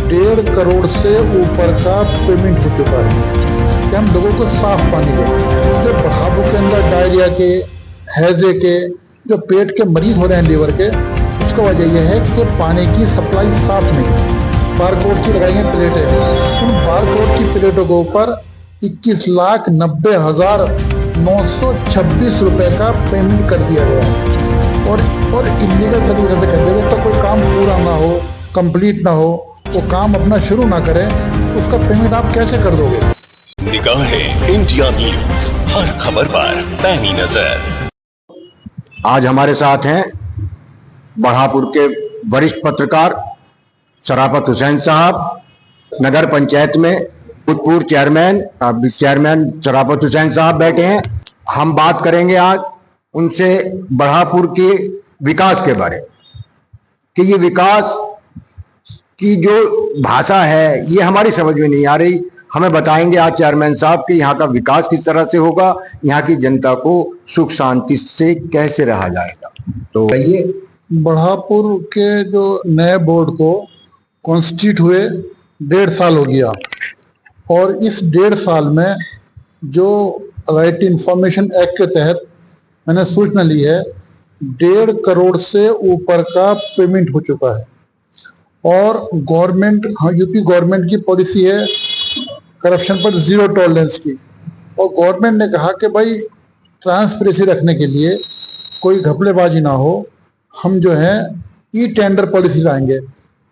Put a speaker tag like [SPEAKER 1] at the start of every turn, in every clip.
[SPEAKER 1] 1.5 करोड़ से ऊपर का पेमेंट हो चुका है कि हम लोगों को साफ पानी दें। जो बढ़ापू के अंदर डायरिया के, हैजे के, जो पेट के मरीज हो रहे हैं लीवर के, उसका वजह यह है कि पानी की सप्लाई साफ नहीं है। बारकोड की लगाई हैं प्लेटें, उन बारकोड की प्लेटों के ऊपर 21,90,926 रुपए का पेमेंट कर दिया गया है और इलीगल तरीके से कर दिया। तो कोई काम पूरा ना हो, कंप्लीट ना हो, वो काम अपना शुरू ना करें, उसका पेमेंट आप कैसे कर दोगे?
[SPEAKER 2] निगाहें इंडिया न्यूज, हर खबर पर पैनी नजर।
[SPEAKER 3] आज हमारे साथ हैं बढ़ापुर के वरिष्ठ पत्रकार शराफत हुसैन साहब, नगर पंचायत में भूतपूर्व चेयरमैन शराफत हुसैन साहब बैठे हैं। हम बात करेंगे आज उनसे बढ़ापुर के विकास के बारे, कि ये विकास की जो भाषा है ये हमारी समझ में नहीं आ रही। हमें बताएंगे आज चेयरमैन साहब कि यहाँ का विकास किस तरह से होगा, यहाँ की जनता को सुख शांति से कैसे रहा जाएगा। तो ये
[SPEAKER 1] बढ़ापुर के जो नए बोर्ड को कॉन्स्टिट्यूट हुए 1.5 साल हो गया और इस 1.5 साल में जो राइट इंफॉर्मेशन एक्ट के तहत मैंने सूचना ली है, 1.5 करोड़ से ऊपर का पेमेंट हो चुका है। और गवर्नमेंट, यूपी गवर्नमेंट की पॉलिसी है करप्शन पर 0 टॉलरेंस की। और गवर्नमेंट ने कहा कि भाई ट्रांसपेरेंसी रखने के लिए, कोई घपलेबाजी ना हो, हम जो है ई टेंडर पॉलिसी लाएंगे।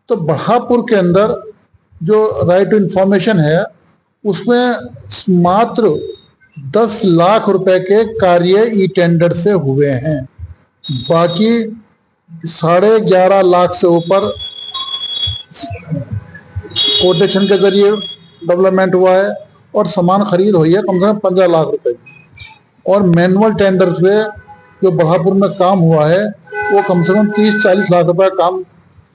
[SPEAKER 1] तो बढ़ापुर के अंदर जो राइट टू इंफॉर्मेशन है उसमें मात्र 10 लाख रुपए के कार्य ई टेंडर से हुए हैं। बाकी 11.5 लाख से ऊपर कोटेशन के जरिए डेवलपमेंट हुआ है और सामान खरीद हुई है कम से कम 15 लाख रुपए की। और मैनुअल टेंडर से जो बढ़ापुर में काम हुआ है वो कम से कम 30-40 लाख रुपए काम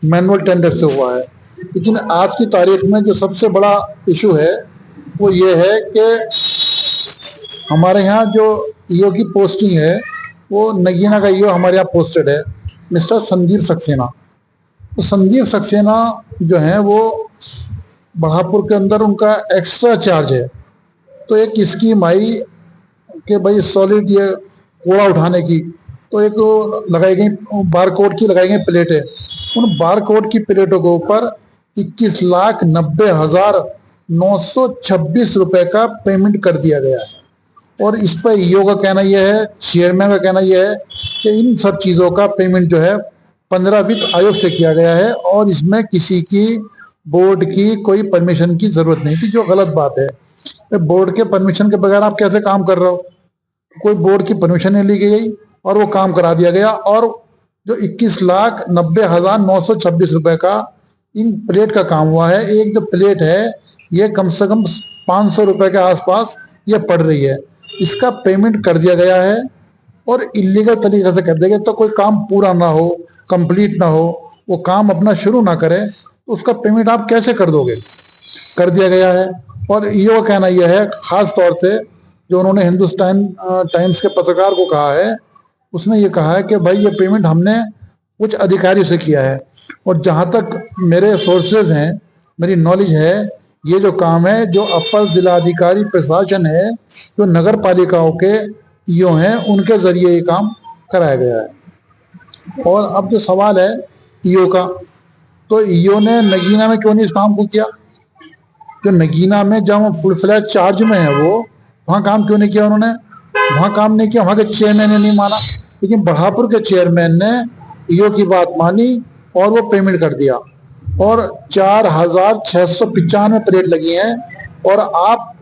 [SPEAKER 1] मैनुअल टेंडर से हुआ है। लेकिन आज की तारीख में जो सबसे बड़ा इशू है वो ये है कि हमारे यहाँ जो ईओ की पोस्टिंग है वो नगीना का ईओ हमारे यहाँ पोस्टेड है, मिस्टर संदीप सक्सेना। तो संदीप सक्सेना जो है वो बढ़ापुर के अंदर उनका एक्स्ट्रा चार्ज है। तो एक स्कीम आई कि भाई सॉलिड ये कूड़ा उठाने की, तो एक लगाई गई बारकोड की लगाई गई प्लेटें। उन बारकोड की प्लेटों के ऊपर 21,90,926 रुपए का पेमेंट कर दिया गया है। और इस पर ईओ का कहना यह है, चेयरमैन का कहना यह है कि इन सब चीज़ों का पेमेंट जो है 15 वित्त आयोग से किया गया है और इसमें किसी की बोर्ड की कोई परमिशन की जरूरत नहीं थी, जो गलत बात है। बोर्ड के परमिशन के बगैर आप कैसे काम कर रहे हो? कोई बोर्ड की परमिशन नहीं ली गई और वो काम करा दिया गया। और जो 21,90,926 रुपए का इन प्लेट का काम हुआ है, एक जो प्लेट है ये कम से कम 500 रुपए के आसपास ये पड़ रही है, इसका पेमेंट कर दिया गया है और इलीगल तरीके से कर दिया गया। तो कोई काम पूरा ना हो, कंप्लीट ना हो, वो काम अपना शुरू ना करें, तो उसका पेमेंट आप कैसे कर दोगे? कर दिया गया है। और ईओ का कहना यह है, खास तौर से जो उन्होंने हिंदुस्तान टाइम्स के पत्रकार को कहा है, उसने ये कहा है कि भाई ये पेमेंट हमने कुछ अधिकारी से किया है और जहाँ तक मेरे सोर्सेज हैं, मेरी नॉलेज है, ये जो काम है जो अपर जिलाधिकारी प्रशासन है, जो नगर पालिकाओं के ईओ हैं, उनके जरिए ये काम कराया गया है। और अब जो सवाल है ईओ का, तो ईओ ने नगीना में क्यों नहीं इस काम को किया? जो नगीना में जब फुल फ्लैज चार्ज में है वो, वहाँ काम क्यों नहीं किया उन्होंने? वहाँ काम नहीं किया, वहाँ के चेयरमैन ने नहीं माना। लेकिन बढ़ापुर के चेयरमैन ने ईओ की बात मानी और वो पेमेंट कर दिया। और 4,695 प्लेट लगी हैं। और आप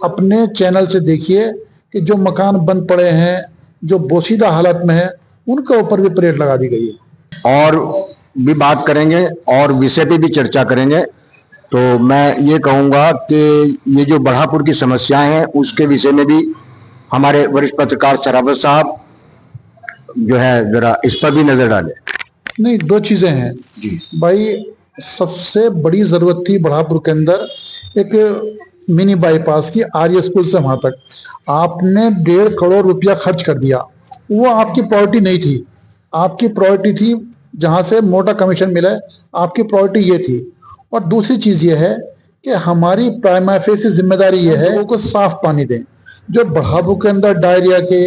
[SPEAKER 1] अपने चैनल से देखिए कि जो मकान बंद पड़े हैं, जो बोसीदा हालत में है, उनके ऊपर भी प्लेट लगा दी गई है।
[SPEAKER 3] और भी बात करेंगे और विषय पे भी चर्चा करेंगे। तो मैं ये कहूँगा कि ये जो बढ़ापुर की समस्याएं हैं उसके विषय में भी हमारे वरिष्ठ पत्रकार शराफत साहब जो है जरा इस पर भी नजर डालें।
[SPEAKER 1] नहीं, 2 चीजें हैं जी भाई। सबसे बड़ी जरूरत थी बढ़ापुर के अंदर एक मिनी बाईपास की, आर्य स्कूल से वहां तक। आपने 1.5 करोड़ रुपया खर्च कर दिया। वो आपकी प्रायोरिटी नहीं थी। आपकी प्रायोरिटी थी जहां से मोटा कमीशन मिले, आपकी प्रायोरिटी ये थी। और दूसरी चीज ये है कि हमारी प्राइमा फेसी जिम्मेदारी ये है लोगों को साफ पानी दें। जो बढ़ापू के अंदर डायरिया के,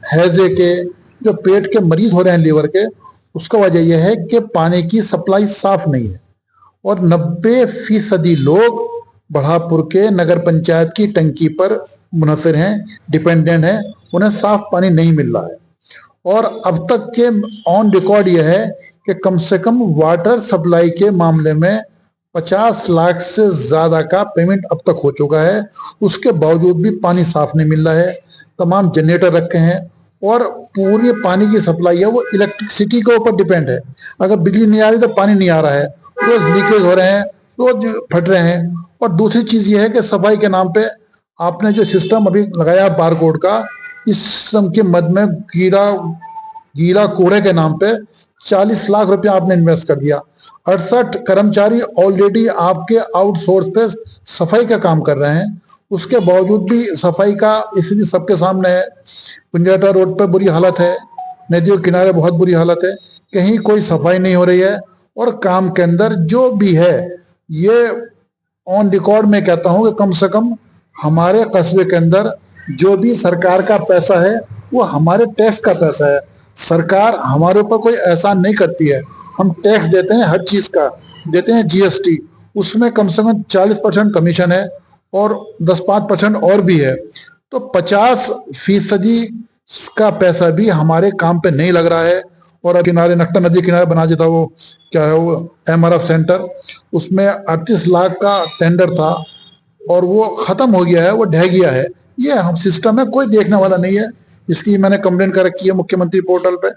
[SPEAKER 1] हैजे के, जो पेट के मरीज हो रहे हैं लीवर के, उसका वजह यह है कि पानी की सप्लाई साफ नहीं है। और 90% लोग बढ़ापुर के नगर पंचायत की टंकी पर मुनसर हैं, डिपेंडेंट हैं, उन्हें साफ पानी नहीं मिल रहा है। और अब तक के ऑन रिकॉर्ड यह है कि कम से कम वाटर सप्लाई के मामले में 50 लाख से ज्यादा का पेमेंट अब तक हो चुका है। उसके बावजूद भी पानी साफ नहीं मिल रहा है। तमाम जनरेटर रखे हैं और पूरी पानी की सप्लाई है वो इलेक्ट्रिसिटी के ऊपर डिपेंड है। अगर बिजली नहीं आ रही तो पानी नहीं आ रहा है, रोज लीकेज हो रहे हैं, रोज फट रहे हैं। और दूसरी चीज ये है कि सफाई के नाम पे आपने जो सिस्टम अभी लगाया बारकोड का, इस सिस्टम के मद में गीला कूड़े के नाम पे 40 लाख रुपया आपने इन्वेस्ट कर दिया। 68 कर्मचारी ऑलरेडी आपके आउटसोर्स पे सफाई का काम कर रहे हैं। उसके बावजूद भी सफाई का स्थिति सबके सामने है। कुंजाटा रोड पर बुरी हालत है, नदियों के किनारे बहुत बुरी हालत है, कहीं कोई सफाई नहीं हो रही है। और काम के अंदर जो भी है, ये ऑन रिकॉर्ड में कहता हूं कि कम से कम हमारे कस्बे के अंदर जो भी सरकार का पैसा है वो हमारे टैक्स का पैसा है। सरकार हमारे ऊपर कोई एहसान नहीं करती है। हम टैक्स देते हैं, हर चीज का देते हैं, जीएसटी, उसमें कम से कम 40% कमीशन है और 10-5% और भी है। तो 50% का पैसा भी हमारे काम पे नहीं लग रहा है। और किनारे नक्टा नदी किनारे बना देता वो क्या है वो MRF सेंटर, उसमें 38 लाख का टेंडर था और वो खत्म हो गया है, वो ढह गया है। ये हम सिस्टम है, कोई देखने वाला नहीं है। इसकी मैंने कंप्लेन कर रखी है मुख्यमंत्री पोर्टल पे।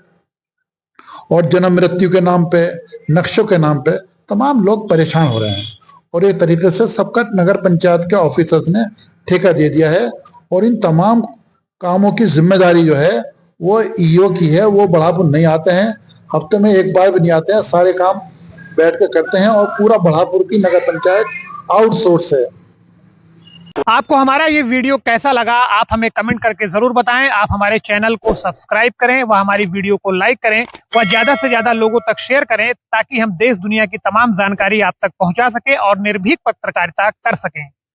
[SPEAKER 1] और जन्म मृत्यु के नाम पे, नक्शों के नाम पे तमाम लोग परेशान हो रहे हैं। और एक तरीके से सबका नगर पंचायत के ऑफिसर्स ने ठेका दे दिया है। और इन तमाम कामों की जिम्मेदारी जो है वो ईओ की है। वो बढ़ापुर नहीं आते हैं, हफ्ते में एक बार भी नहीं आते हैं, सारे काम बैठ कर करते हैं। और पूरा बढ़ापुर की नगर पंचायत आउटसोर्स है।
[SPEAKER 4] आपको हमारा ये वीडियो कैसा लगा आप हमें कमेंट करके जरूर बताएं। आप हमारे चैनल को सब्सक्राइब करें व हमारी वीडियो को लाइक करें व ज्यादा से ज्यादा लोगों तक शेयर करें ताकि हम देश दुनिया की तमाम जानकारी आप तक पहुंचा सके और निर्भीक पत्रकारिता कर सकें।